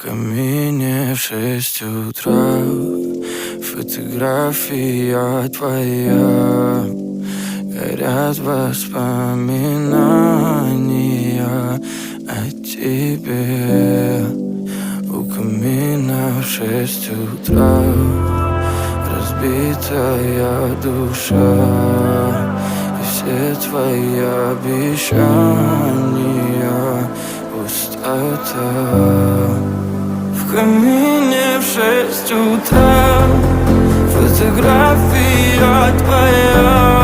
камине в 6 утра фотография твоя. Горят воспоминания о тебе. У камина в 6 утра разбитая душа, и все твои обещания пустота. В камине в 6 утра фотография твоя.